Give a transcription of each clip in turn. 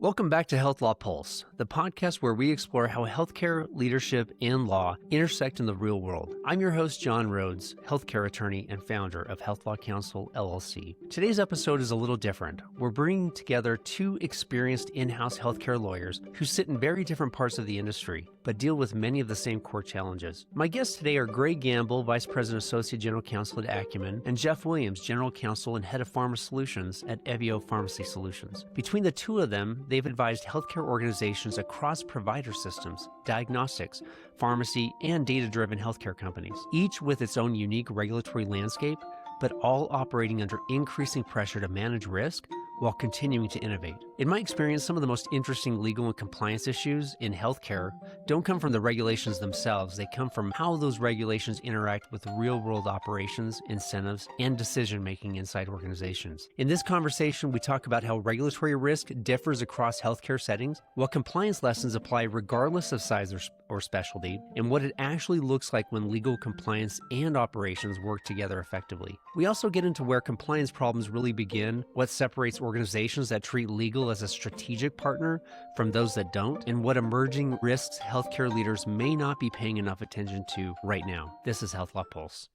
Welcome back to Health Law Pulse, the podcast where we explore how healthcare, leadership, and law intersect in the real world. I'm your host, John Rhodes, healthcare attorney and founder of Health Law Counsel, LLC. Today's episode is a little different. We're bringing together two experienced in-house healthcare lawyers who sit in very different parts of the industry, but deal with many of the same core challenges. My guests today are Greg Gambill, Vice President Associate General Counsel at Acumen, and Jeff Williams, General Counsel and Head of Pharma Solutions at Evio Pharmacy Solutions. Between the two of them, they've advised healthcare organizations across provider systems, diagnostics, pharmacy, and data-driven healthcare companies, each with its own unique regulatory landscape, but all operating under increasing pressure to manage risk while continuing to innovate. In my experience, some of the most interesting legal and compliance issues in healthcare don't come from the regulations themselves. They come from how those regulations interact with real-world operations, incentives, and decision-making inside organizations. In this conversation, we talk about how regulatory risk differs across healthcare settings, what compliance lessons apply regardless of size or specialty, and what it actually looks like when legal compliance and operations work together effectively. We also get into where compliance problems really begin, what separates organizations that treat legal as a strategic partner from those that don't, and what emerging risks healthcare leaders may not be paying enough attention to right now. This is Health Law Pulse.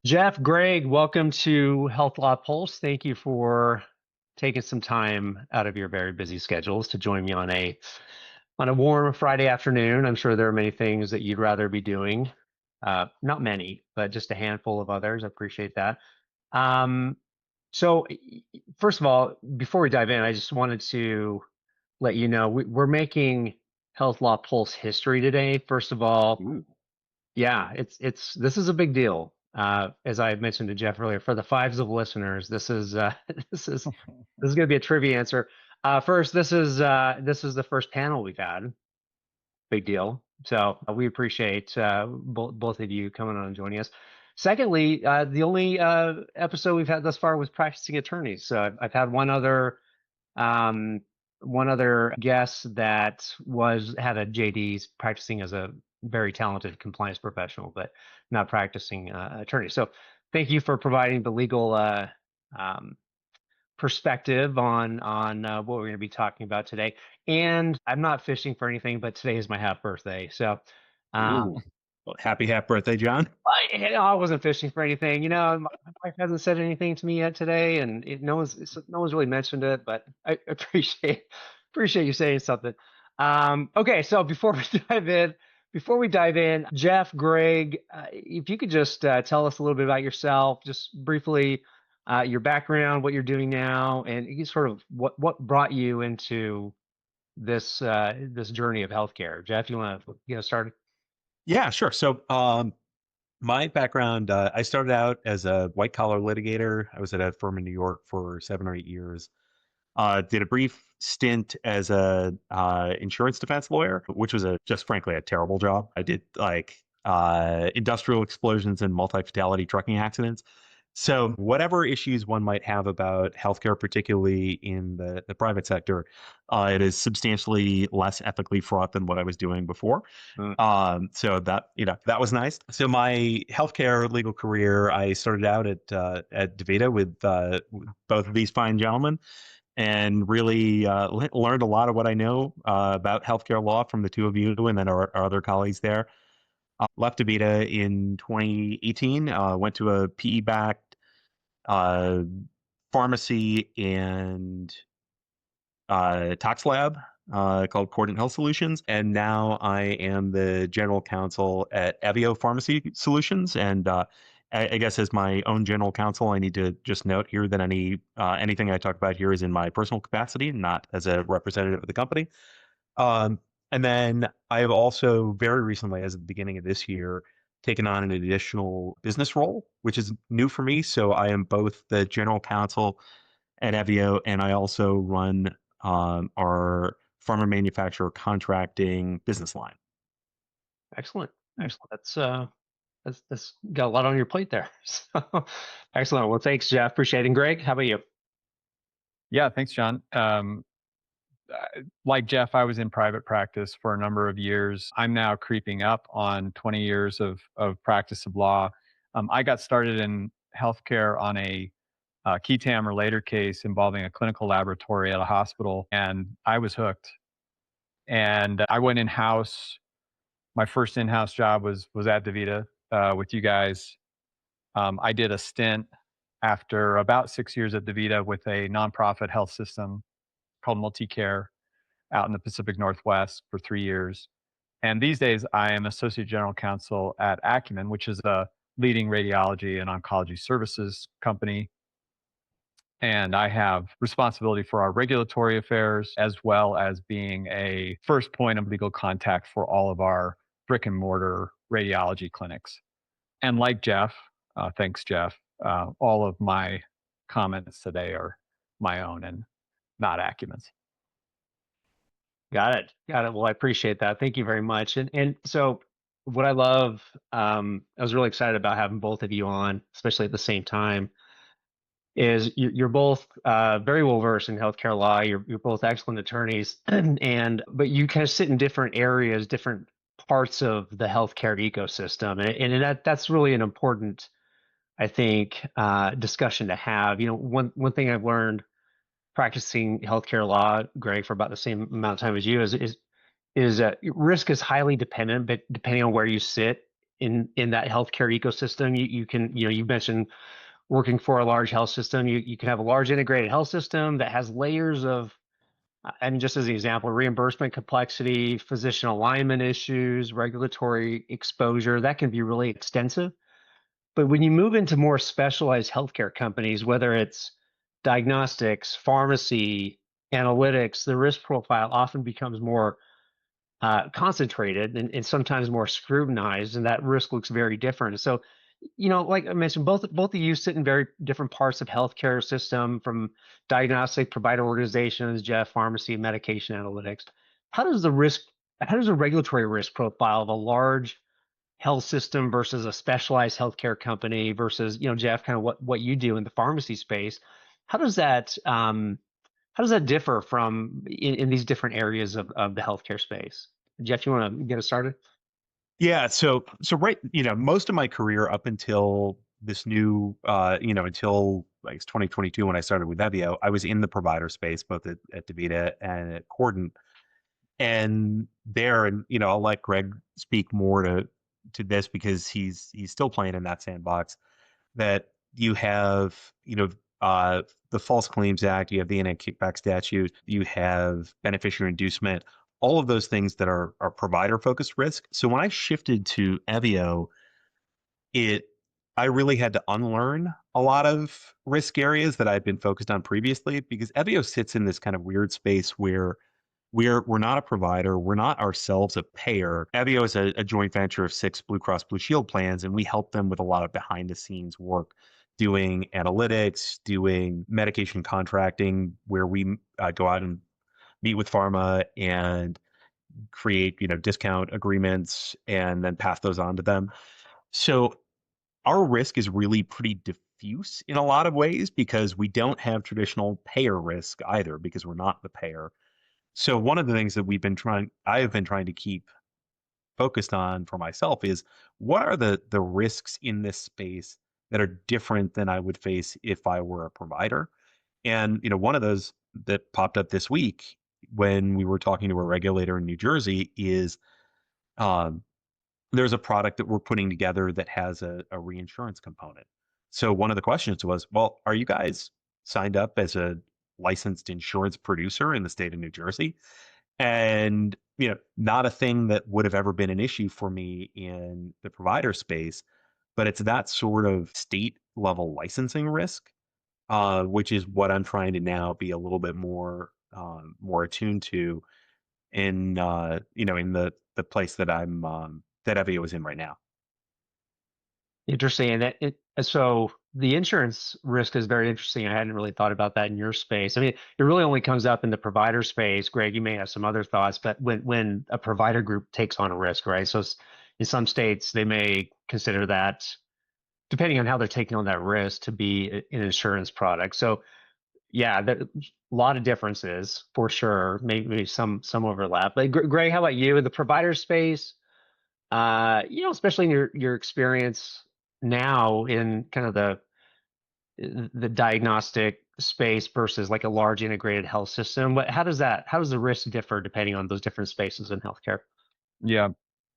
Jeff, Greg, welcome to Health Law Pulse. Thank you for taking some time out of your very busy schedules to join me on a warm Friday afternoon. I'm sure there are many things that you'd rather be doing. Not many, but just a handful of others. I appreciate that. So first of all, before we dive in, I just wanted to let you know we're making Health Law Pulse history today. First of all, yeah, this is a big deal. As I mentioned to Jeff earlier, for the fives of listeners, this is this is going to be a trivia answer. First, this is the first panel we've had. Big deal. So we appreciate both of you coming on and joining us. Secondly, the only episode we've had thus far was practicing attorneys. So I've had one other guest that had a JD practicing as a very talented compliance professional, but not practicing attorney. So thank you for providing the legal perspective on what we're going to be talking about today. And I'm not fishing for anything, but today is my half birthday. So Well, happy half birthday, John. I wasn't fishing for anything. My wife hasn't said anything to me yet today, and no one's really mentioned it, but I appreciate you saying something. Okay, so before we dive in, Jeff, Greg, if you could just tell us a little bit about yourself, just briefly, your background, what you're doing now, and sort of what brought you into this journey of healthcare. Jeff, you want to get us started? Yeah, sure. So my background, I started out as a white collar litigator. I was at a firm in New York for 7 or 8 years. Did a brief stint as a insurance defense lawyer, which was just frankly a terrible job. I did industrial explosions and multi-fatality trucking accidents. So whatever issues one might have about healthcare, particularly in the private sector, it is substantially less ethically fraught than what I was doing before. So that was nice. So my healthcare legal career, I started out at DaVita with both of these fine gentlemen, and really learned a lot of what I know about healthcare law from the two of you and then our other colleagues there. Left DaVita in 2018, went to a PE-backed pharmacy and tox lab called Cordant Health Solutions. And now I am the general counsel at Evio Pharmacy Solutions. And I guess as my own general counsel, I need to just note here that anything I talk about here is in my personal capacity, not as a representative of the company. And then I have also very recently, as of the beginning of this year, taken on an additional business role, which is new for me. So I am both the general counsel at Evio, and I also run our pharma manufacturer contracting business line. Excellent. That's got a lot on your plate there. So, excellent. Well, thanks, Jeff. Appreciate it. Greg, how about you? Yeah, thanks, John. Like Jeff, I was in private practice for a number of years. I'm now creeping up on 20 years of practice of law. I got started in healthcare on a key tam relator case involving a clinical laboratory at a hospital, and I was hooked. And I went in-house. My first in-house job was at DaVita with you guys. I did a stint after about 6 years at DaVita with a nonprofit health system called Multicare out in the Pacific Northwest for 3 years. And these days, I am associate general counsel at Acumen, which is a leading radiology and oncology services company. And I have responsibility for our regulatory affairs, as well as being a first point of legal contact for all of our brick and mortar radiology clinics. And like Jeff, thanks, Jeff, all of my comments today are my own and not Acumen's. Got it. Got it. Well, I appreciate that. Thank you very much. And so what I love, I was really excited about having both of you on, especially at the same time, is you're both very well versed in healthcare law. You're both excellent attorneys, but you kind of sit in different areas, different parts of the healthcare ecosystem, and that's really an important, I think, discussion to have. One thing I've learned practicing healthcare law, Greg, for about the same amount of time as you, is risk is highly dependent, but depending on where you sit in that healthcare ecosystem, you can, you mentioned working for a large health system, you can have a large integrated health system that has layers of, I mean, just as an example, reimbursement complexity, physician alignment issues, regulatory exposure, that can be really extensive. But when you move into more specialized healthcare companies, whether it's diagnostics, pharmacy, analytics, the risk profile often becomes more concentrated and sometimes more scrutinized, and that risk looks very different. So, like I mentioned, both of you sit in very different parts of healthcare system, from diagnostic provider organizations, Jeff, pharmacy, medication analytics. How does the regulatory risk profile of a large health system versus a specialized healthcare company versus, Jeff, kind of what you do in the pharmacy space, how does that differ from in these different areas of the healthcare space? Jeff, you want to get us started? Yeah. So right, most of my career up until this new, until like 2022 when I started with Evio, I was in the provider space, both at DaVita and at Cordon. And there, and I'll let Greg speak more to this because he's still playing in that sandbox. That you have, the False Claims Act, you have the anti-kickback statute, you have beneficiary inducement, all of those things that are provider-focused risk. So when I shifted to Evio, I really had to unlearn a lot of risk areas that I'd been focused on previously, because Evio sits in this kind of weird space where we're not a provider. We're not ourselves a payer. Evio is a joint venture of 6 Blue Cross Blue Shield plans, and we help them with a lot of behind the scenes work, doing analytics, doing medication contracting, where we go out and meet with pharma and create, discount agreements and then pass those on to them. So our risk is really pretty diffuse in a lot of ways, because we don't have traditional payer risk either, because we're not the payer. So one of the things that I have been trying to keep focused on for myself is, what are the risks in this space that are different than I would face if I were a provider? And, one of those that popped up this week when we were talking to a regulator in New Jersey is, um, there's a product that we're putting together that has a reinsurance component. So one of the questions was, well, are you guys signed up as a licensed insurance producer in the state of New Jersey? And, not a thing that would have ever been an issue for me in the provider space, but it's that sort of state level licensing risk, which is what I'm trying to now be a little bit more attuned to in, in the place that that Evio is in right now. Interesting. So the insurance risk is very interesting. I hadn't really thought about that in your space. I mean, it really only comes up in the provider space. Greg, you may have some other thoughts, but when a provider group takes on a risk, right? So in some states, they may consider that, depending on how they're taking on that risk, to be an insurance product. So yeah, there a lot of differences for sure. Maybe some overlap. But Greg, how about you in the provider space? Especially in your experience now in kind of the diagnostic space versus like a large integrated health system? How does the risk differ depending on those different spaces in healthcare? Yeah.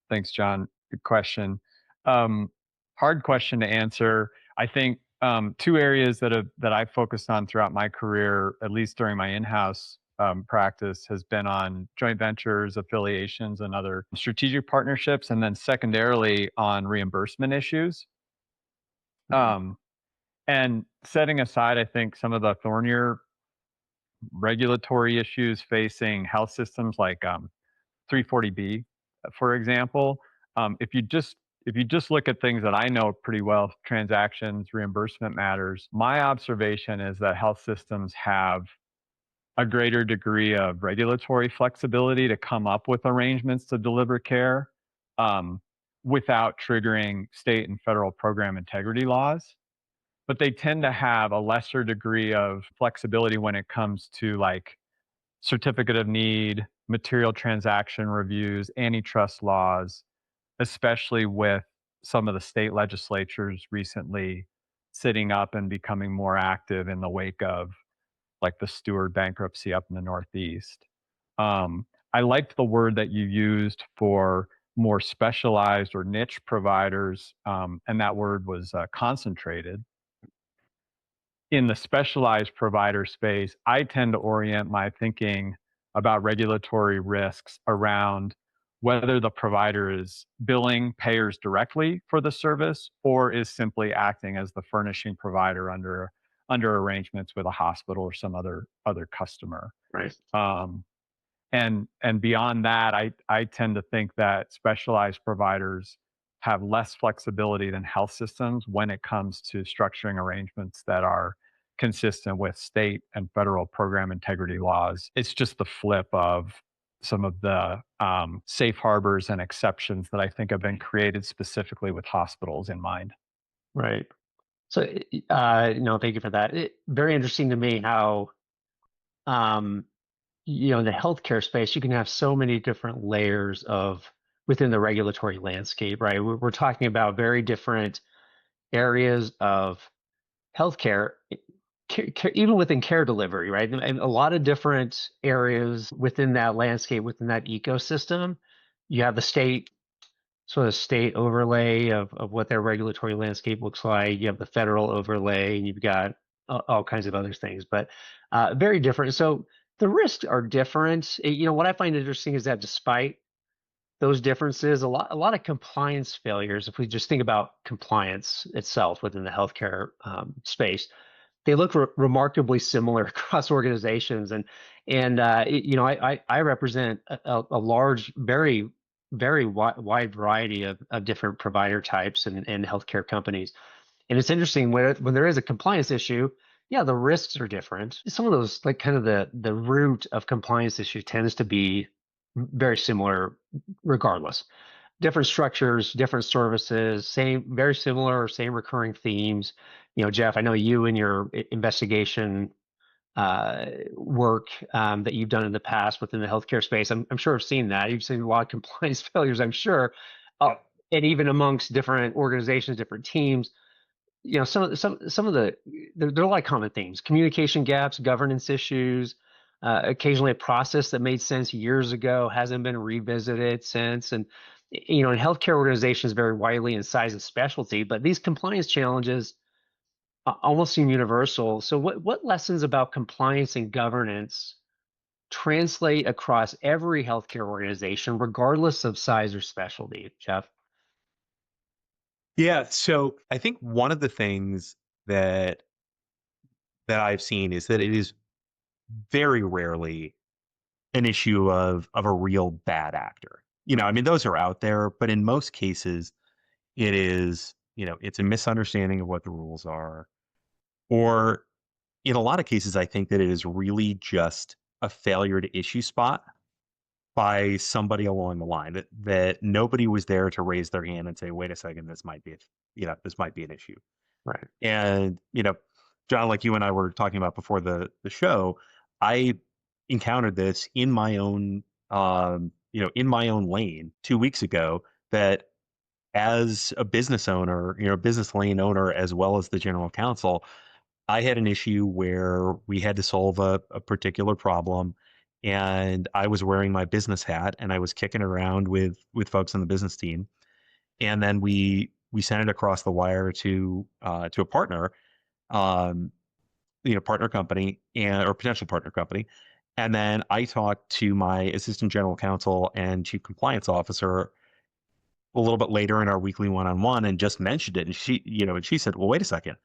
Thanks, John. Good question. Um, Hard question to answer. I think two areas that I focused on throughout my career, at least during my in-house practice, has been on joint ventures, affiliations, and other strategic partnerships, and then secondarily on reimbursement issues. Mhm. Um, and setting aside, I think, some of the thornier regulatory issues facing health systems like 340B, for example. If you just look at things that I know pretty well, transactions, reimbursement matters, my observation is that health systems have a greater degree of regulatory flexibility to come up with arrangements to deliver care um, without triggering state and federal program integrity laws. But they tend to have a lesser degree of flexibility when it comes to like certificate of need, material transaction reviews, antitrust laws, especially with some of the state legislatures recently sitting up and becoming more active in the wake of like the Stewart bankruptcy up in the Northeast. I liked the word that you used for more specialized or niche providers, and that word was concentrated. In the specialized provider space, I tend to orient my thinking about regulatory risks around whether the provider is billing payers directly for the service or is simply acting as the furnishing provider under arrangements with a hospital or some other customer. Right. Um, and beyond that, I tend to think that specialized providers have less flexibility than health systems when it comes to structuring arrangements that are consistent with state and federal program integrity laws. It's just the flip of some of the safe harbors and exceptions that I think have been created specifically with hospitals in mind. Right. So, no, thank you for that. Very interesting to me how, um, in the healthcare space, you can have so many different layers of within the regulatory landscape, right? We're talking about very different areas of healthcare, even within care delivery, right? And a lot of different areas within that landscape, within that ecosystem. You have the state overlay of what their regulatory landscape looks like. You have the federal overlay, and you've got all kinds of other things, but very different. So the risks are different. What I find interesting is that despite those differences, a lot of compliance failures, if we just think about compliance itself within the healthcare space, they look remarkably similar across organizations. And I represent a large, very, very wide variety of different provider types and healthcare companies. And it's interesting when there is a compliance issue, yeah, the risks are different. Some of those, like kind of the root of compliance issue tends to be very similar regardless. Different structures, different services, same, very similar, same recurring themes. Jeff, I know you and your investigation work that you've done in the past within the healthcare space. I'm sure I've seen that. You've seen a lot of compliance failures, I'm sure, and even amongst different organizations, different teams. Some of there are a lot of common themes: communication gaps, governance issues, occasionally a process that made sense years ago hasn't been revisited since. And in healthcare organizations vary widely in size and specialty, but these compliance challenges almost seem universal. So what lessons about compliance and governance translate across every healthcare organization, regardless of size or specialty, Jeff? Yeah, so I think one of the things that I've seen is that it is very rarely an issue of a real bad actor. I mean, those are out there, but in most cases, it is, it's a misunderstanding of what the rules are. Or in a lot of cases, I think that it is really just a failure to issue spot by somebody along the line that nobody was there to raise their hand and say, wait a second, this might be an issue. Right. And, John, like you and I were talking about before the show, I encountered this in my own, in my own lane 2 weeks ago, that as a business owner, business lane owner, as well as the general counsel, I had an issue where we had to solve a particular problem, and I was wearing my business hat and I was kicking around with folks on the business team. And then we sent it across the wire to a partner, um, partner company and or potential partner company. And then I talked to my assistant general counsel and chief compliance officer a little bit later in our weekly one-on-one and just mentioned it. And she said, well, wait a second.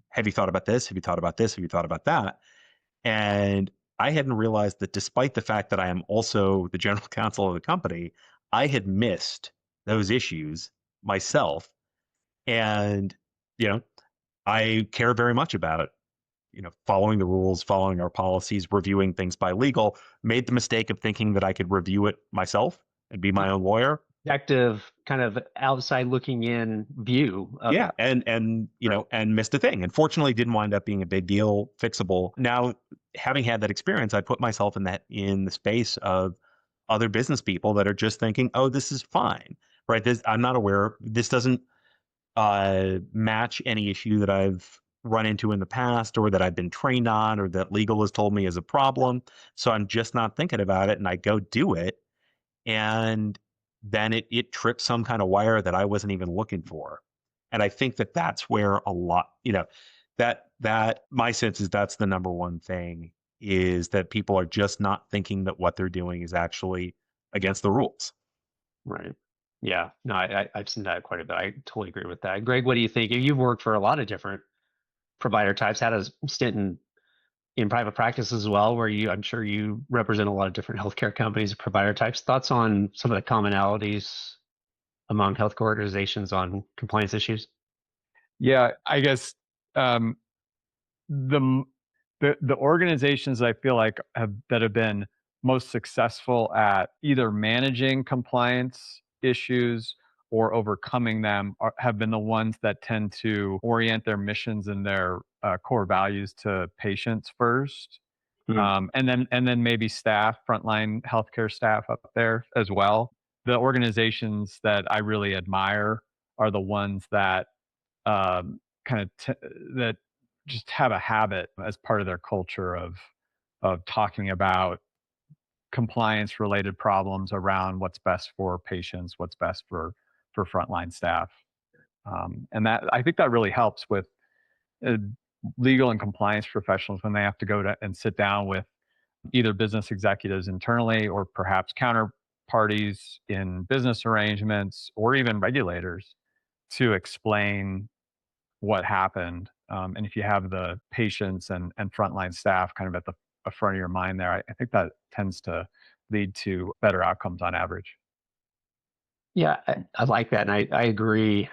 Have you thought about this? Have you thought about this? Have you thought about that? And I hadn't realized that despite the fact that I am also the general counsel of the company, I had missed those issues myself. And, you know, I care very much about it. Following the rules, following our policies, reviewing things by legal, made the mistake of thinking that I could review it myself and be my own lawyer. Objective, kind of outside looking in view of Yeah, and and missed a thing. And fortunately didn't wind up being a big deal, fixable. Now, having had that experience, I put myself in the space of other business people that are just thinking, oh, this is fine, right? I'm not aware, this doesn't match any issue that I've run into in the past or that I've been trained on or that legal has told me is a problem. So I'm just not thinking about it, and I go do it. And then it trips some kind of wire that I wasn't even looking for. And I think that that's where a lot, that my sense is that's the number one thing, is that people are just not thinking that what they're doing is actually against the rules. Right. Yeah. No, I've seen that quite a bit. I totally agree with that. Greg, what do you think? You've worked for a lot of different provider types, had a stint in private practice as well, where I'm sure you represent a lot of different healthcare companies and provider types. Thoughts on some of the commonalities among healthcare organizations on compliance issues? Yeah, I guess the organizations I feel like that have been most successful at either managing compliance issues or overcoming them have been the ones that tend to orient their missions and their core values to patients first, and then maybe staff, frontline healthcare staff up there as well. The organizations that I really admire are the ones that kind of that just have a habit as part of their culture of talking about compliance related problems around what's best for patients, what's best for frontline staff, and that I think that really helps with uh, legal and compliance professionals when they have to go to and sit down with either business executives internally or perhaps counterparties in business arrangements or even regulators to explain what happened. And if you have the patients and frontline staff kind of at the front of your mind there, I think that tends to lead to better outcomes on average. Yeah, I like that. And I agree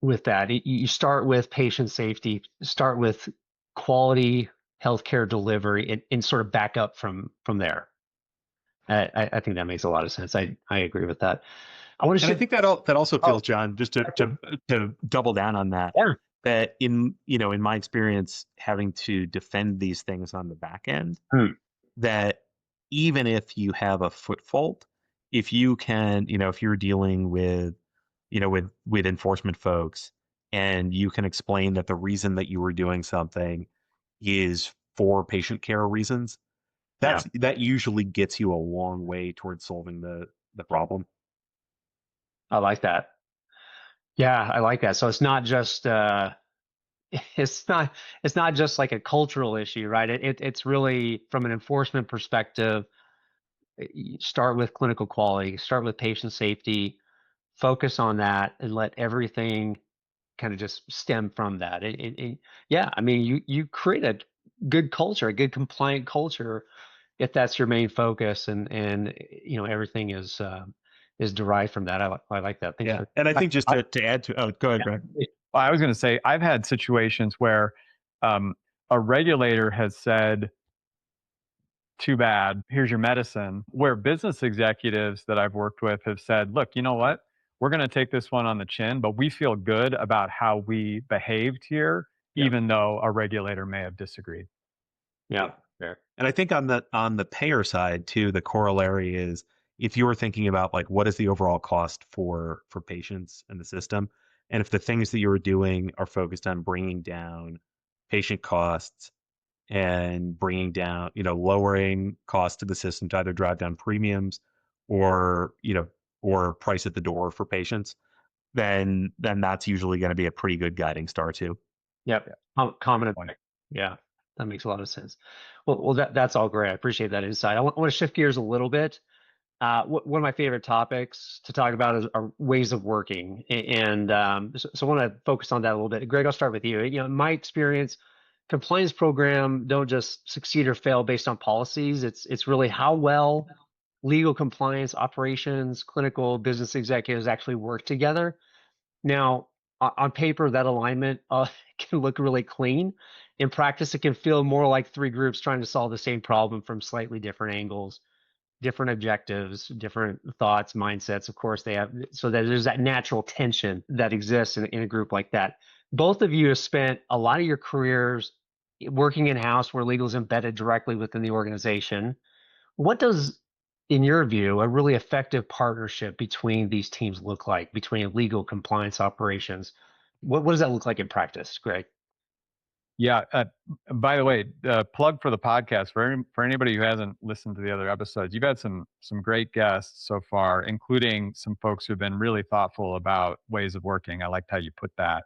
with that. You start with patient safety, start with quality healthcare delivery, and sort of back up from there. I think that makes a lot of sense. I agree with that. I think that also feels, John, just to double down on that. Yeah. That in my experience, having to defend these things on the back end, that even if you have a foot fault, if you can, if you're dealing with, with enforcement folks, and you can explain that the reason that you were doing something is for patient care reasons, that usually gets you a long way towards solving the problem. I like that. Yeah, I like that. So it's not just it's not just like a cultural issue, right? It's really from an enforcement perspective. You start with clinical quality, start with patient safety, focus on that, and let everything kind of just stem from that. Yeah, I mean, you create a good culture, a good compliant culture, if that's your main focus, and everything is derived from that. I like that. Thanks. Yeah, and I think just to add to, go ahead, Greg. Well, I was going to say I've had situations where a regulator has said, "Too bad, here's your medicine," where business executives that I've worked with have said, "Look, you know what? We're going to take this one on the chin, but we feel good about how we behaved here, even though a regulator may have disagreed." Yeah, fair. And I think on the payer side too, the corollary is, if you were thinking about like what is the overall cost for patients and the system, and if the things that you were doing are focused on bringing down patient costs and bringing down, lowering costs to the system to either drive down premiums or, or price at the door for patients, then that's usually going to be a pretty good guiding star too. Yep. Common. Yeah, that makes a lot of sense. Well, that's all great. I appreciate that insight. I want to shift gears a little bit. One of my favorite topics to talk about are ways of working, and so I want to focus on that a little bit. Greg, I'll start with you. In my experience, compliance program don't just succeed or fail based on policies. It's really how well legal compliance operations, clinical business executives actually work together. Now, on paper, that alignment can look really clean. In practice, it can feel more like three groups trying to solve the same problem from slightly different angles, different objectives, different thoughts, mindsets. Of course, they have, so that there's that natural tension that exists in a group like that. Both of you have spent a lot of your careers working in-house where legal is embedded directly within the organization. What does, in your view, a really effective partnership between these teams look like, between legal, compliance, operations? What does that look like in practice, Greg? Yeah. By the way, plug for the podcast for anybody who hasn't listened to the other episodes. You've had some great guests so far, including some folks who've been really thoughtful about ways of working. I liked how you put that.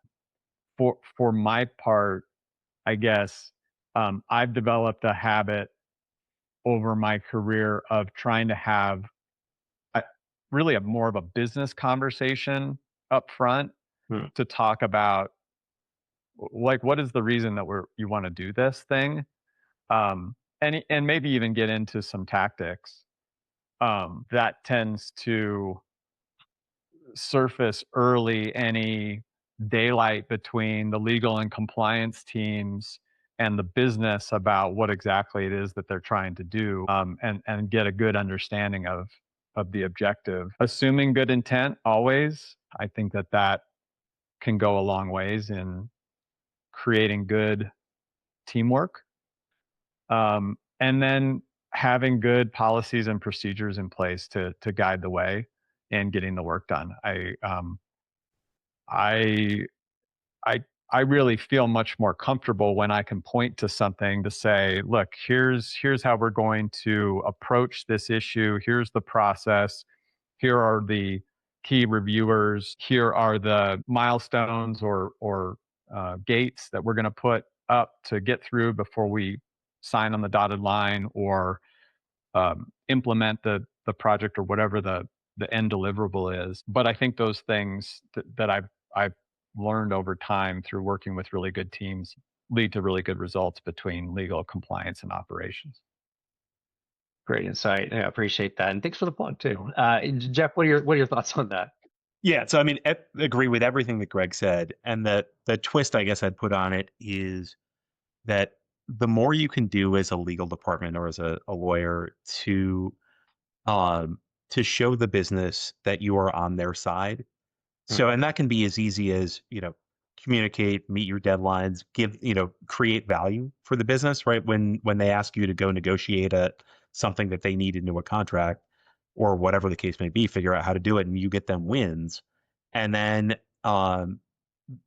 For my part, I guess I've developed a habit over my career of trying to have really more of a business conversation up front to talk about, like, what is the reason that you want to do this thing, and maybe even get into some tactics that tends to surface early any daylight between the legal and compliance teams and the business about what exactly it is that they're trying to do, and get a good understanding of the objective. Assuming good intent always, I think that can go a long ways in creating good teamwork. And then having good policies and procedures in place to guide the way and getting the work done. I I I really feel much more comfortable when I can point to something to say, look, here's how we're going to approach this issue. Here's the process. Here are the key reviewers. Here are the milestones or gates that we're going to put up to get through before we sign on the dotted line or implement the project or whatever the end deliverable is. But I think those things that I've learned over time through working with really good teams lead to really good results between legal, compliance, and operations. Great insight. I appreciate that, and thanks for the plug too. Jeff, what are your thoughts on that? Yeah, so I mean, I agree with everything that Greg said, and the twist I guess I'd put on it is that the more you can do as a legal department or as a lawyer to show the business that you are on their side. So, and that can be as easy as, communicate, meet your deadlines, create value for the business, right? When they ask you to go negotiate something that they need into a contract or whatever the case may be, figure out how to do it and you get them wins. And then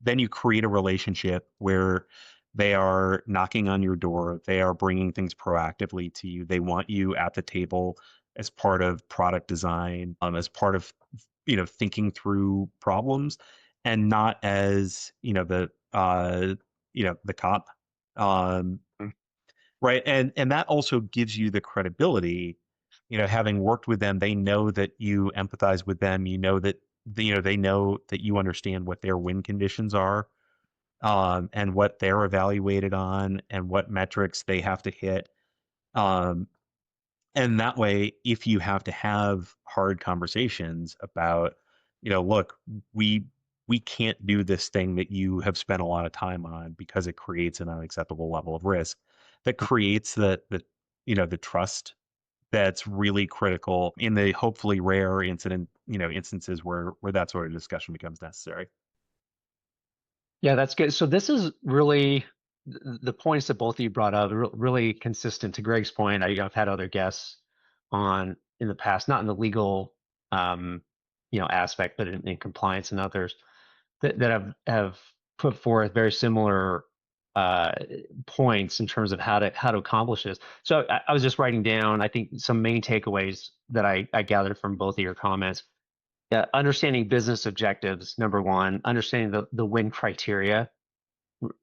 you create a relationship where they are knocking on your door. They are bringing things proactively to you. They want you at the table as part of product design, as part of, thinking through problems and not as, the cop. Right. And that also gives you the credibility, having worked with them, they know that you empathize with them. You know that, they know that you understand what their win conditions are, and what they're evaluated on and what metrics they have to hit. Um, and that way, if you have to have hard conversations about, look, we can't do this thing that you have spent a lot of time on because it creates an unacceptable level of risk, that creates the trust that's really critical in the hopefully rare instances where that sort of discussion becomes necessary. Yeah, that's good. So this is really the points that both of you brought up, really consistent to Greg's point. I've had other guests on in the past, not in the legal, aspect, but in compliance and others that have put forth very similar points in terms of how to accomplish this. So I was just writing down, I think, some main takeaways that I gathered from both of your comments. Understanding business objectives, number one. Understanding the win criteria,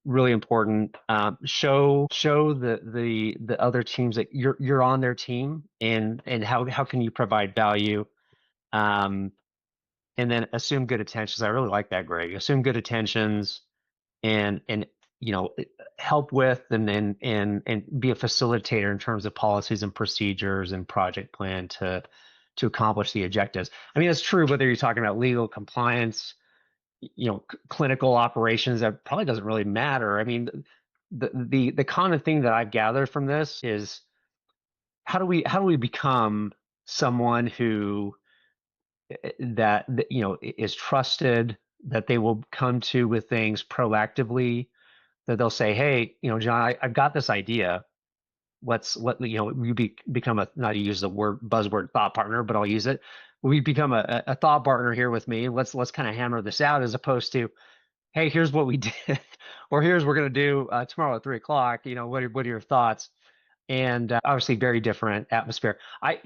really important. Show the other teams that you're on their team, and how can you provide value. And then assume good intentions. I really like that, Greg. Assume good intentions, and help with and be a facilitator in terms of policies and procedures and project plan to accomplish the objectives. I mean, it's true whether you're talking about legal compliance, clinical operations. That probably doesn't really matter. I mean, the common thing that I've gathered from this is how do we become someone who that is trusted, that they will come to with things proactively, that they'll say, hey, John, I've got this idea. Become not to use the buzzword thought partner, but I'll use it. We become a thought partner here with me. Let's kind of hammer this out, as opposed to, hey, here's what we did, or here's what we're going to do tomorrow at 3:00. What are your thoughts? And obviously very different atmosphere. I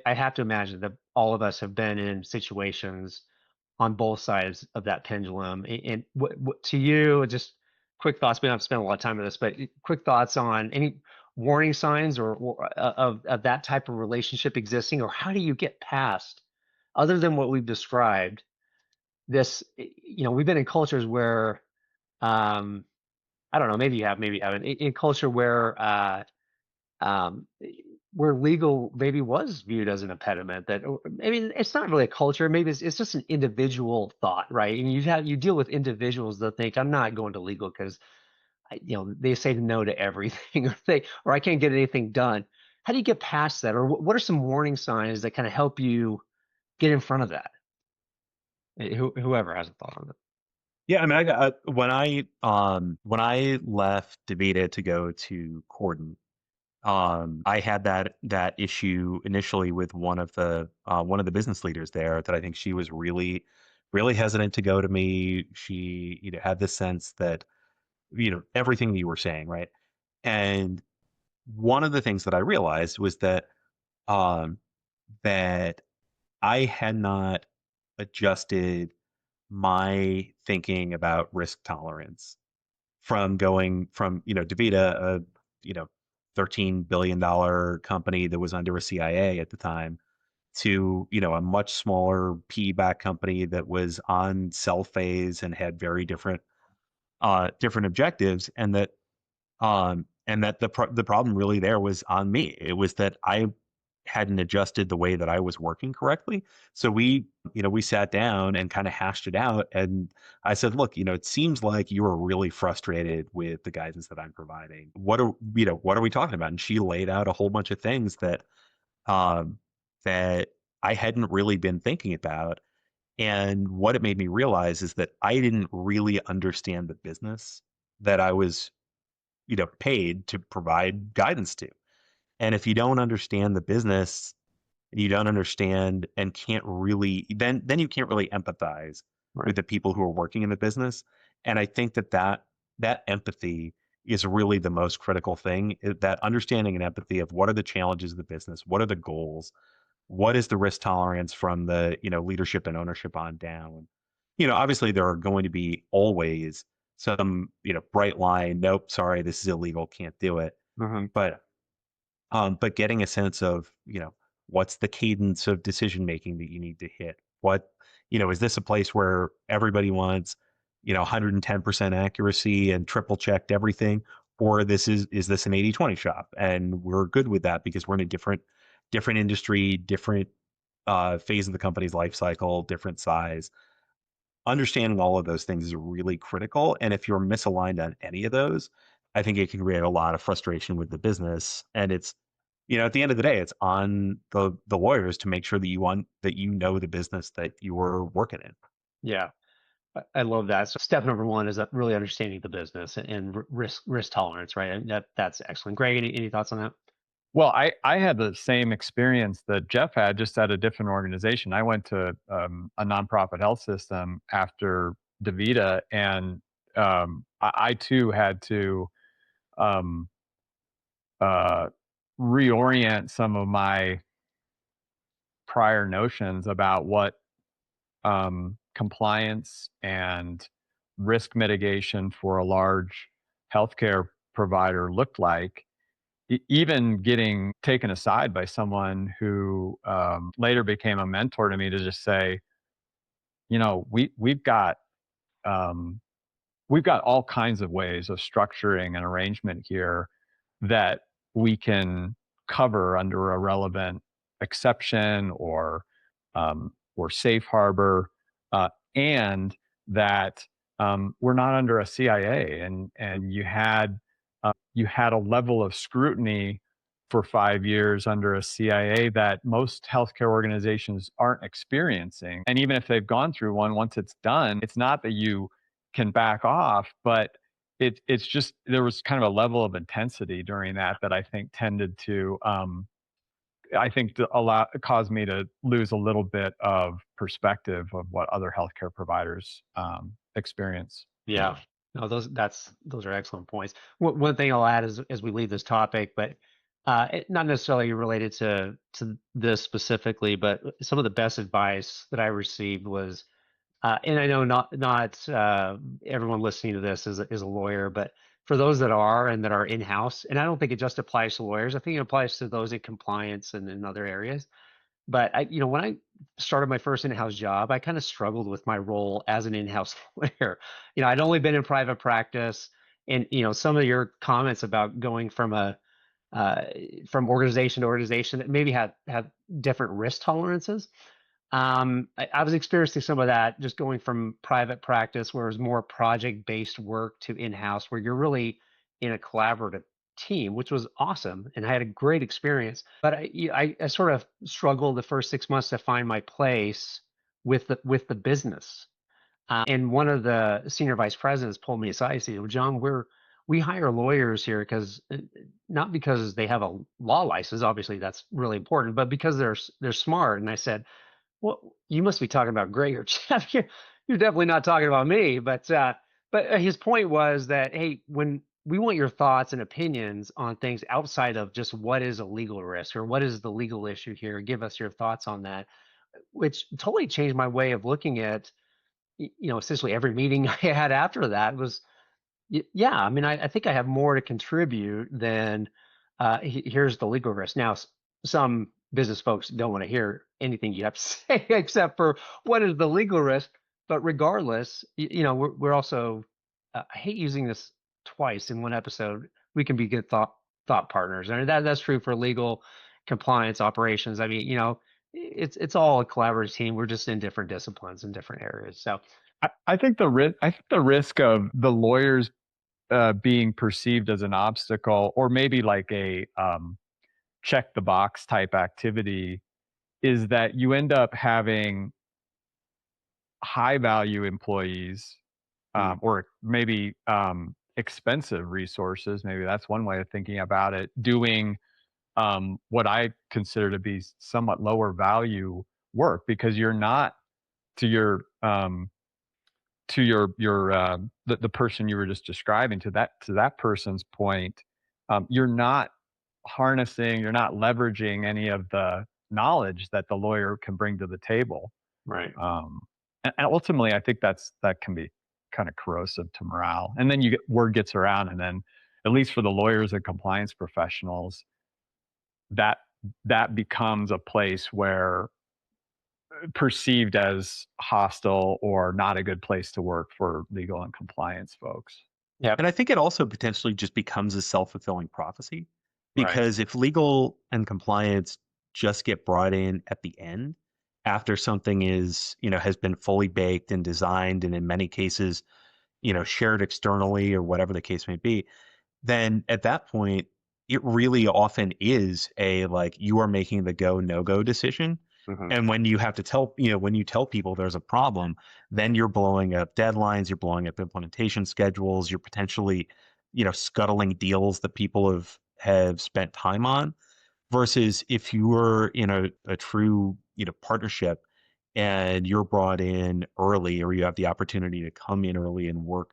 have to imagine that all of us have been in situations on both sides of that pendulum. And what to you, just quick thoughts. We don't have to spend a lot of time on this, but quick thoughts on any warning signs or of that type of relationship existing, or how do you get past, other than what we've described, this? We've been in cultures where, I don't know, maybe you have, maybe you haven't, in culture um, where legal maybe was viewed as an impediment. That, I mean, it's not really a culture. Maybe it's just an individual thought, right? And you deal with individuals that think, I'm not going to legal because they say no to everything, or I can't get anything done. How do you get past that, or what are some warning signs that kind of help you get in front of that? Whoever has a thought on it. Yeah, I mean, when I left DaVita to go to Corden, I had that issue initially with one of the business leaders there, that I think she was really, really hesitant to go to me. She, had this sense that, everything that you were saying, right? And one of the things that I realized was um, that I had not adjusted my thinking about risk tolerance from going from, DaVita, a, $13 billion company that was under a CIA at the time, to, a much smaller PE-backed company that was on cell phase and had very different objectives. And that the problem really there was on me. It was that I hadn't adjusted the way that I was working correctly. So we sat down and kind of hashed it out. And I said, look, it seems like you are really frustrated with the guidance that I'm providing. What are we talking about? And she laid out a whole bunch of things um, that I hadn't really been thinking about. And what it made me realize is that I didn't really understand the business that I was, paid to provide guidance to. And if you don't understand the business, you don't understand and can't really, then you can't really empathize Right. with the people who are working in the business. And I think that empathy is really the most critical thing, that understanding and empathy of what are the challenges of the business, what are the goals, what is the risk tolerance from the, leadership and ownership on down. Obviously there are going to be always some, bright line, nope, sorry, this is illegal, can't do it. Mhm. But getting a sense of, what's the cadence of decision making that you need to hit? What, is this a place where everybody wants, 110% accuracy and triple checked everything? Or is this an 80-20 shop? And we're good with that because we're in a different industry, different phase of the company's life cycle, different size. Understanding all of those things is really critical. And if you're misaligned on any of those, I think it can create a lot of frustration with the business. And it's, at the end of the day, it's on the lawyers to make sure that you know the business that you're working in. Yeah. I love that. So step number one is really understanding the business and risk tolerance, right? And that's excellent. Greg, any thoughts on that? Well, I had the same experience that Jeff had, just at a different organization. I went to a nonprofit health system after DaVita, and I too had to um, uh, reorient some of my prior notions about what compliance and risk mitigation for a large healthcare provider looked like. Even getting taken aside by someone who later became a mentor to me to just say, you know, um, we've got all kinds of ways of structuring an arrangement here that we can cover under a relevant exception or safe harbor, and that we're not under a CIA, and you had a level of scrutiny for 5 years under a CIA that most healthcare organizations aren't experiencing. And even if they've gone through one, once it's done, it's not that you can back off, but it's just there was kind of a level of intensity during that I think tended to to allow caused me to lose a little bit of perspective of what other healthcare providers experience. Yeah. No, those are excellent points. One thing I'll add as we leave this topic, but not necessarily related to this specifically, but some of the best advice that I received was, and I know not everyone listening to this is a lawyer, but for those that are and that are in-house, and I don't think it just applies to lawyers. I think it applies to those in compliance and in other areas. But when I started my first in-house job, I kind of struggled with my role as an in-house lawyer. I'd only been in private practice, and some of your comments about going from from organization to organization that maybe had different risk tolerances. I was experiencing some of that just going from private practice, where it was more project-based work, to in-house, where you're really in a collaborative team, which was awesome, and I had a great experience. But I sort of struggled the first 6 months to find my place with the business. And one of the senior vice presidents pulled me aside and said, "Well, John, we hire lawyers here because not because they have a law license, obviously that's really important, but because they're smart." And I said, "Well, you must be talking about Greg or Jeff. You're definitely not talking about me." But his point was that, hey, when we want your thoughts and opinions on things outside of just what is a legal risk or what is the legal issue here, give us your thoughts on that, which totally changed my way of looking at, essentially every meeting I had after that was, yeah, I mean, I think I have more to contribute than here's the legal risk. Now, some business folks don't want to hear anything you have to say except for what is the legal risk. But regardless, we're also, I hate using this twice in one episode. We can be good thought partners, and that's true for legal, compliance, operations. I mean, it's all a collaborative team. We're just in different disciplines in different areas. So I think the risk of the lawyers being perceived as an obstacle, or maybe like a check the box type activity, is that you end up having high value employees, or maybe expensive resources. Maybe that's one way of thinking about it, doing what I consider to be somewhat lower value work, because you're not, to the person you were just describing, to that person's point, you're not you're not leveraging any of the knowledge that the lawyer can bring to the table. right. And ultimately, I think that can be kind of corrosive to morale. And then word gets around, and then, at least for the lawyers and compliance professionals, that that becomes a place where perceived as hostile or not a good place to work for legal and compliance folks. Yeah. And I think it also potentially just becomes a self-fulfilling prophecy, Right. because if legal and compliance just get brought in at the end, after something has been fully baked and designed, and in many cases, shared externally or whatever the case may be, then at that point, it really often is like, you are making the go, no go decision. Mhm. And when you have to when you tell people there's a problem, then you're blowing up deadlines, you're blowing up implementation schedules, you're potentially, scuttling deals that people have spent time on. Versus if you were in a true, partnership, and you're brought in early, or you have the opportunity to come in early and work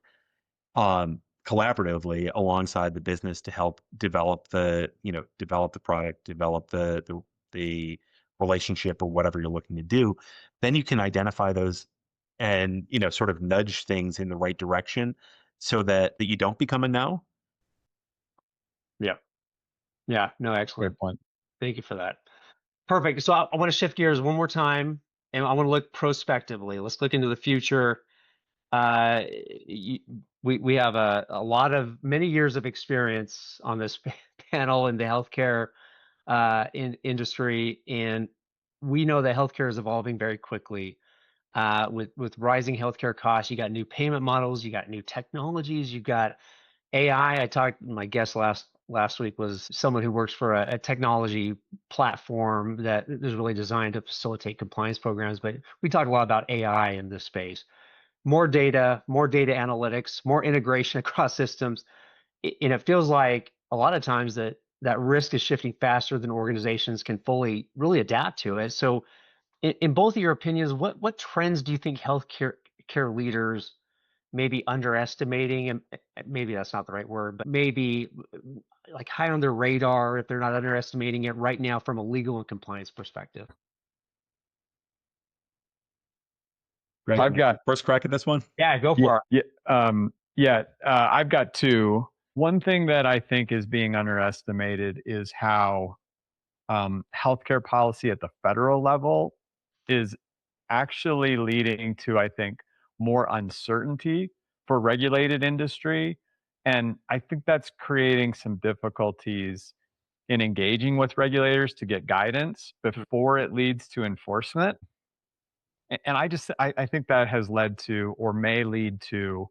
collaboratively alongside the business to help develop develop the product, develop the relationship or whatever you're looking to do, then you can identify those and, sort of nudge things in the right direction so that you don't become a no. Yeah. Yeah. No, Great excellent. point. Thank you for that. Perfect. So I want to shift gears one more time, and I want to look prospectively. Let's look into the future. We have a lot of many years of experience on this panel in the healthcare industry, and we know that healthcare is evolving very quickly. With rising healthcare costs, you got new payment models, you got new technologies, you got AI. My guest last week was someone who works for a technology platform that is really designed to facilitate compliance programs. But we talk a lot about AI in this space. More data analytics, more integration across systems. And it feels like a lot of times that risk is shifting faster than organizations can fully really adapt to it. So in both of your opinions, what trends do you think healthcare leaders may be underestimating? And maybe that's not the right word, but maybe like high on their radar if they're not underestimating it right now from a legal and compliance perspective? Greg, I've got first crack at this one. Yeah, go for it. I've got two. One thing that I think is being underestimated is how healthcare policy at the federal level is actually leading to, I think, more uncertainty for regulated industry. And I think that's creating some difficulties in engaging with regulators to get guidance before it leads to enforcement. And I think that has led to, or may lead to,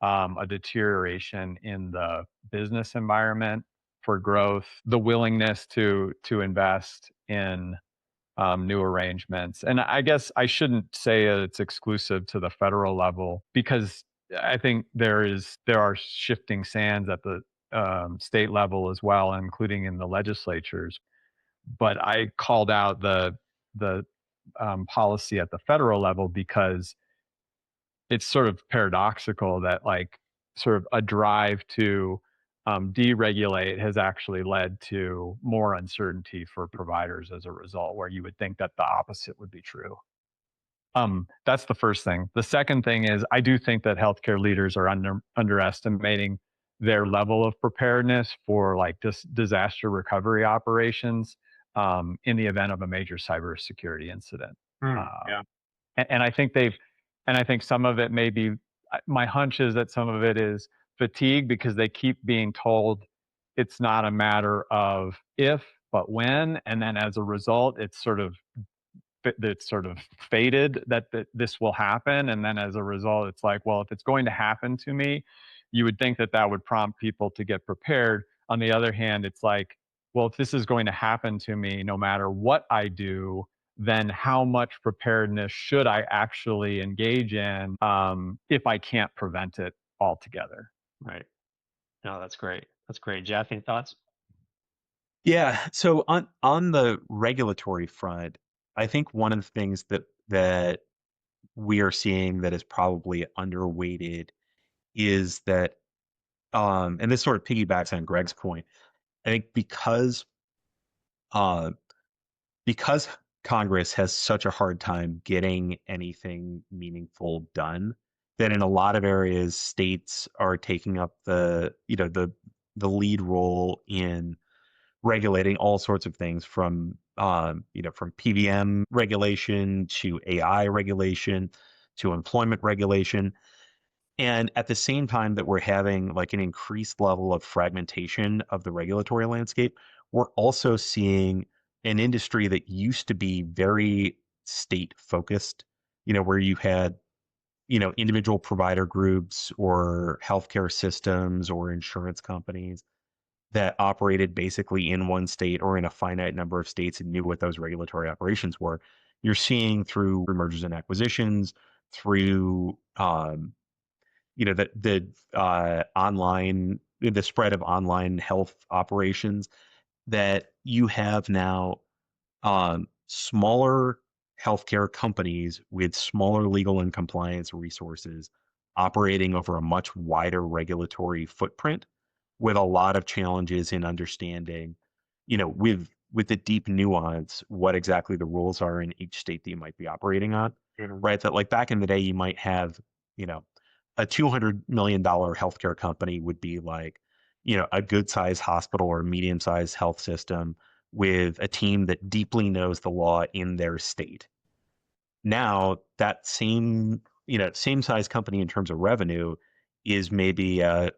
a deterioration in the business environment for growth, the willingness to invest in new arrangements. And I guess I shouldn't say it's exclusive to the federal level, because I think there are shifting sands at the state level as well, including in the legislatures. But I called out the policy at the federal level because it's sort of paradoxical that, like, sort of a drive to deregulate has actually led to more uncertainty for providers as a result, where you would think that the opposite would be true. That's the first thing. The second thing is, I do think that healthcare leaders are underestimating their level of preparedness for, like, disaster recovery operations in the event of a major cybersecurity incident. Yeah. And I think some of it may be, my hunch is that some of it is fatigue, because they keep being told it's not a matter of if, but when. And then as a result, it's sort of fated that this will happen. And then as a result, it's like, well, if it's going to happen to me, you would think that would prompt people to get prepared. On the other hand, it's like, well, if this is going to happen to me, no matter what I do, then how much preparedness should I actually engage in if I can't prevent it altogether? Right. No, that's great. That's great. Jeff, any thoughts? Yeah. So on the regulatory front, I think one of the things that we are seeing that is probably underweighted is that, and this sort of piggybacks on Greg's point. I think uh, because Congress has such a hard time getting anything meaningful done, that in a lot of areas, states are taking up the lead role in regulating all sorts of things from from PBM regulation to AI regulation to employment regulation. And at the same time that we're having like an increased level of fragmentation of the regulatory landscape, we're also seeing an industry that used to be very state focused, where you had, individual provider groups or healthcare systems or insurance companies that operated basically in one state or in a finite number of states and knew what those regulatory operations were. You're seeing through mergers and acquisitions, through the spread of online health operations, that you have now smaller healthcare companies with smaller legal and compliance resources operating over a much wider regulatory footprint with a lot of challenges in understanding, with the deep nuance, what exactly the rules are in each state that you might be operating on, right? That like back in the day, you might have, you know, a $200 million healthcare company would be like, a good sized hospital or medium sized health system with a team that deeply knows the law in their state. Now that same size company in terms of revenue is maybe a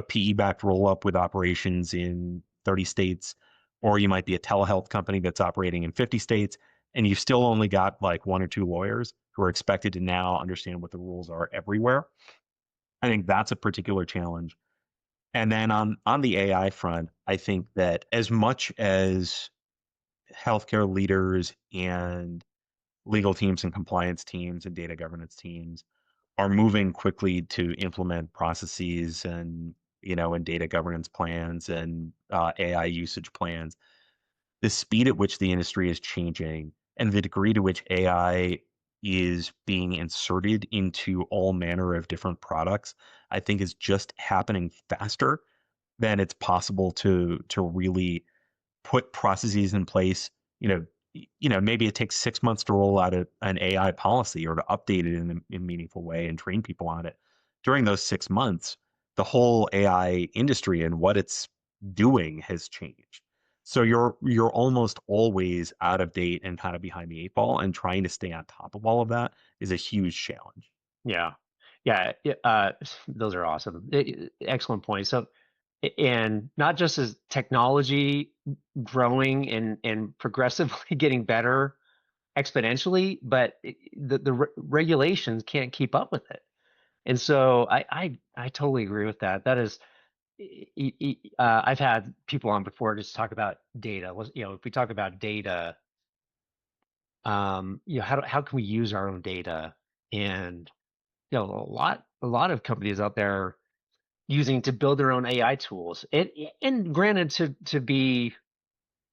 PE backed roll up with operations in 30 states, or you might be a telehealth company that's operating in 50 states, and you've still only got like one or two lawyers who are expected to now understand what the rules are everywhere. I think that's a particular challenge. And then on the AI front, I think that as much as healthcare leaders and legal teams and compliance teams and data governance teams are moving quickly to implement processes and data governance plans and AI usage plans. The speed at which the industry is changing and the degree to which AI is being inserted into all manner of different products, I think is just happening faster than it's possible to really put processes in place. Maybe it takes 6 months to roll out an AI policy or to update it in a meaningful way and train people on it. During those 6 months, the whole AI industry and what it's doing has changed. So you're almost always out of date and kind of behind the eight ball, and trying to stay on top of all of that is a huge challenge. Yeah. Yeah. Those are awesome. Excellent point. So, and not just as technology growing and progressively getting better exponentially, but the regulations can't keep up with it. And so I totally agree with that. That is, I've had people on before just talk about data. If we talk about data, how can we use our own data? And a lot of companies out there using to build their own AI tools. And granted, to be,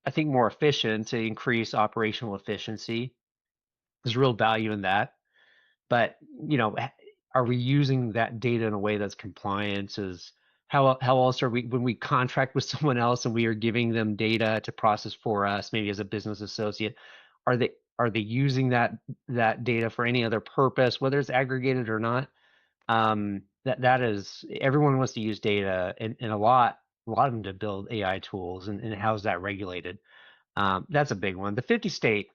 I think, more efficient, to increase operational efficiency. There's real value in that. But are we using that data in a way that's compliant? Is how else are we, when we contract with someone else and we are giving them data to process for us, maybe as a business associate, are they using that data for any other purpose, whether it's aggregated or not? That is, everyone wants to use data, and a lot of them to build AI tools, and how's that regulated? That's a big one. The 50 state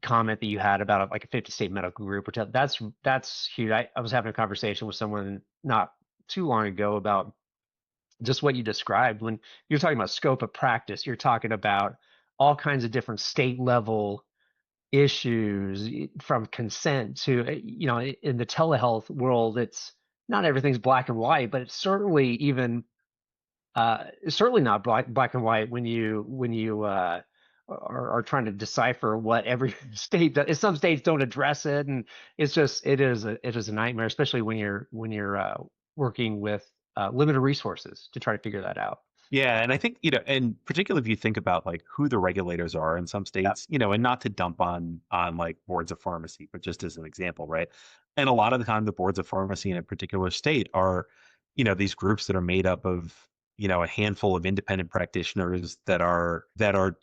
comment that you had about like a 50 state medical group, that's huge. I was having a conversation with someone not too long ago about just what you described. When you're talking about scope of practice, you're talking about all kinds of different state level issues, from consent to, in the telehealth world, it's not everything's black and white, but it's certainly even it's certainly not black and white when you are trying to decipher what every state does. Some states don't address it, and it is a nightmare, especially when you're working with limited resources to try to figure that out. Yeah, and I think, and particularly if you think about like who the regulators are in some Yeah. states, and not to dump on like boards of pharmacy, but just as an example, right? And a lot of the time the boards of pharmacy in a particular state are, these groups that are made up of, a handful of independent practitioners that are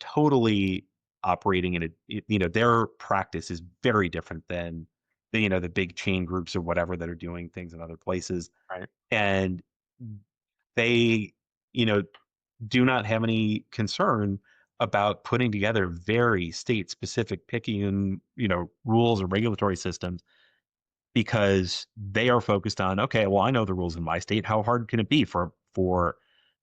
totally operating in their practice is very different than the big chain groups or whatever that are doing things in other places. Right. And they, you know, do not have any concern about putting together very state specific picking, rules or regulatory systems, because they are focused on, okay, well, I know the rules in my state. How hard can it be for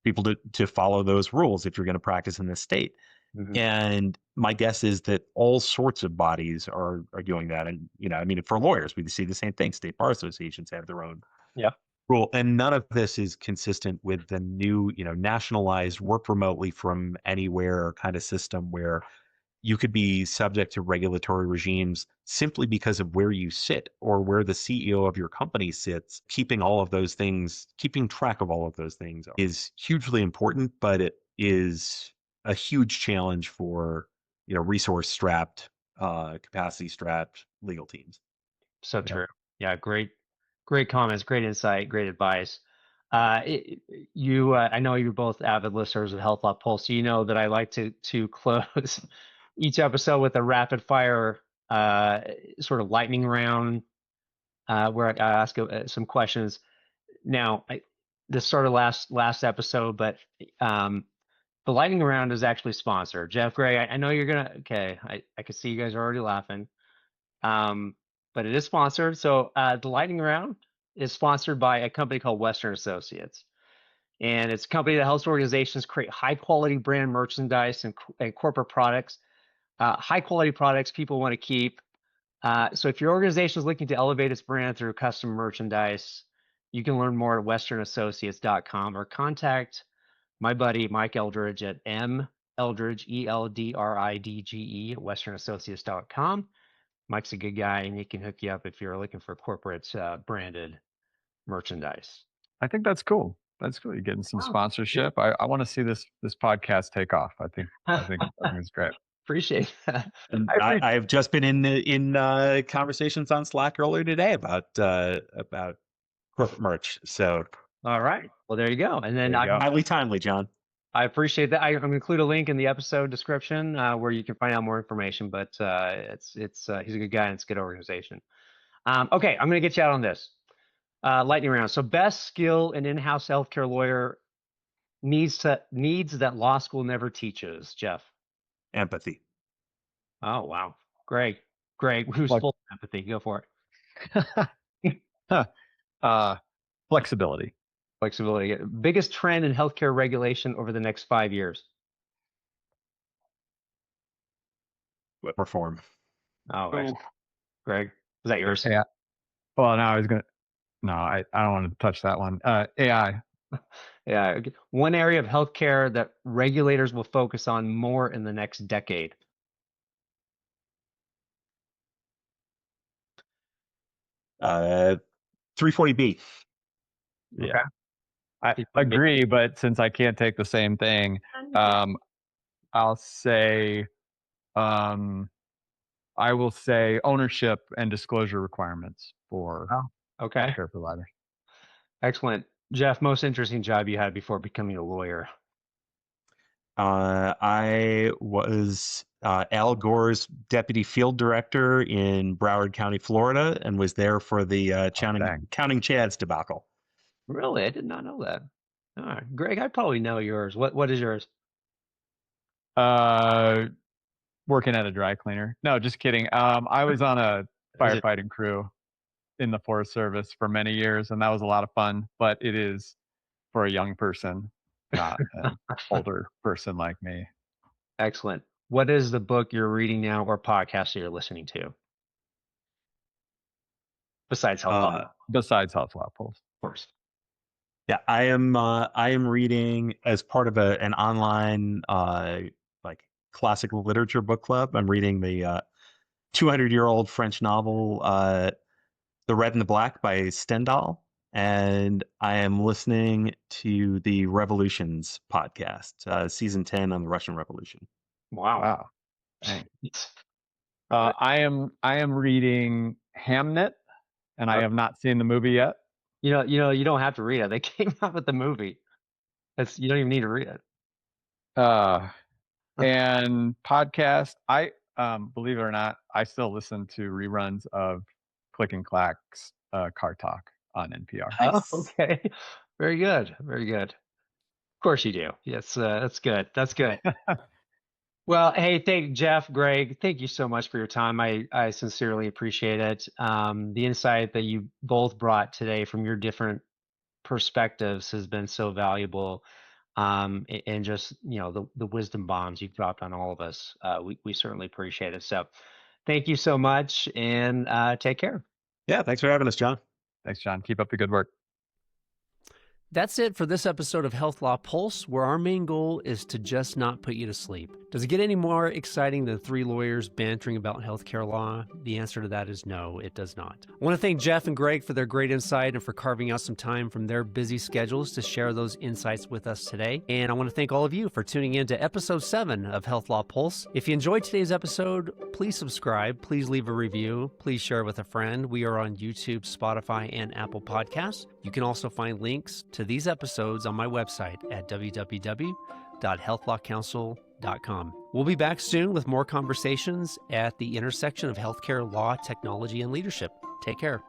people to follow those rules if you're going to practice in this state? Mhm. And my guess is that all sorts of bodies are doing that. And, I mean, for lawyers, we see the same thing. State bar associations have their own Yeah. rule. And none of this is consistent with the new, nationalized work remotely from anywhere kind of system where you could be subject to regulatory regimes simply because of where you sit or where the CEO of your company sits. Keeping track of all of those things is hugely important, but it is a huge challenge for, resource strapped, capacity strapped legal teams. So Yeah. true. Yeah, great comments, great insight, great advice. I know you're both avid listeners of Health Law Pulse, so you know that I like to close each episode with a rapid fire sort of lightning round where I ask some questions. Now, this sort of last episode, but the lightning round is actually sponsored. Jeff Gray, I know you're gonna. Okay, I can see you guys are already laughing. But it is sponsored. So the lightning round is sponsored by a company called Western Associates. And it's a company that helps organizations create high quality brand merchandise and corporate products, high quality products people want to keep. So if your organization is looking to elevate its brand through custom merchandise, you can learn more at westernassociates.com or contact my buddy Mike Eldridge at Eldridge, ELDRIDGE at westernassociates.com. Mike's a good guy, and he can hook you up if you're looking for corporate branded merchandise. I think that's cool. That's cool. You're getting some sponsorship. I want to see this podcast take off. I think it's great. Appreciate that. And I've just been in conversations on Slack earlier today about corporate merch. So all right, well there you go. And then highly timely, John. I appreciate that. I'm going to include a link in the episode description where you can find out more information. But he's a good guy and it's a good organization. Okay, I'm going to get you out on this lightning round. So, best skill an in-house healthcare lawyer needs that law school never teaches. Jeff. Empathy. Oh wow, Greg, who's full of empathy? Go for it. Flexibility. Biggest trend in healthcare regulation over the next 5 years? Reform. Oh, excellent. Greg, is that yours? Yeah. Well, no, I don't want to touch that one. AI. Yeah. One area of healthcare that regulators will focus on more in the next decade. Uh, 340B. Yeah. Okay. I agree, but since I can't take the same thing, I'll say, I will say ownership and disclosure requirements for healthcare providers. Excellent. Jeff, most interesting job you had before becoming a lawyer? I was Al Gore's deputy field director in Broward County, Florida, and was there for the Counting Chads debacle. Really? I did not know that. All right. Greg, I probably know yours. What is yours? Working at a dry cleaner. No, just kidding. I was on a firefighting crew in the Forest Service for many years, and that was a lot of fun, but it is for a young person, not an older person like me. Excellent. What is the book you're reading now or podcast that you're listening to? Besides Health Law. Besides Health Law Pulse. Of course. Yeah, I am reading as part of an online classic literature book club. I'm reading the 200-year-old French novel The Red and the Black by Stendhal, and I am listening to the Revolutions podcast, season 10 on the Russian Revolution. Wow. I am reading Hamnet, and I have not seen the movie yet. You don't have to read it. They came out with the movie. You don't even need to read it. And podcast, I believe it or not, I still listen to reruns of Click and Clack's Car Talk on NPR. Nice. Oh, okay. Very good. Very good. Of course you do. Yes, that's good. That's good. Well, hey, Jeff, Greg, thank you so much for your time. I sincerely appreciate it. The insight that you both brought today from your different perspectives has been so valuable. And just, the wisdom bombs you've dropped on all of us. We certainly appreciate it. So thank you so much, and take care. Yeah, thanks for having us, John. Thanks, John. Keep up the good work. That's it for this episode of Health Law Pulse, where our main goal is to just not put you to sleep. Does it get any more exciting than three lawyers bantering about healthcare law? The answer to that is no, it does not. I want to thank Jeff and Greg for their great insight and for carving out some time from their busy schedules to share those insights with us today. And I want to thank all of you for tuning in to episode 7 of Health Law Pulse. If you enjoyed today's episode, please subscribe, please leave a review, please share with a friend. We are on YouTube, Spotify, and Apple Podcasts. You can also find links to these episodes on my website at www.healthlawcounsel.com. We'll be back soon with more conversations at the intersection of healthcare, law, technology, and leadership. Take care.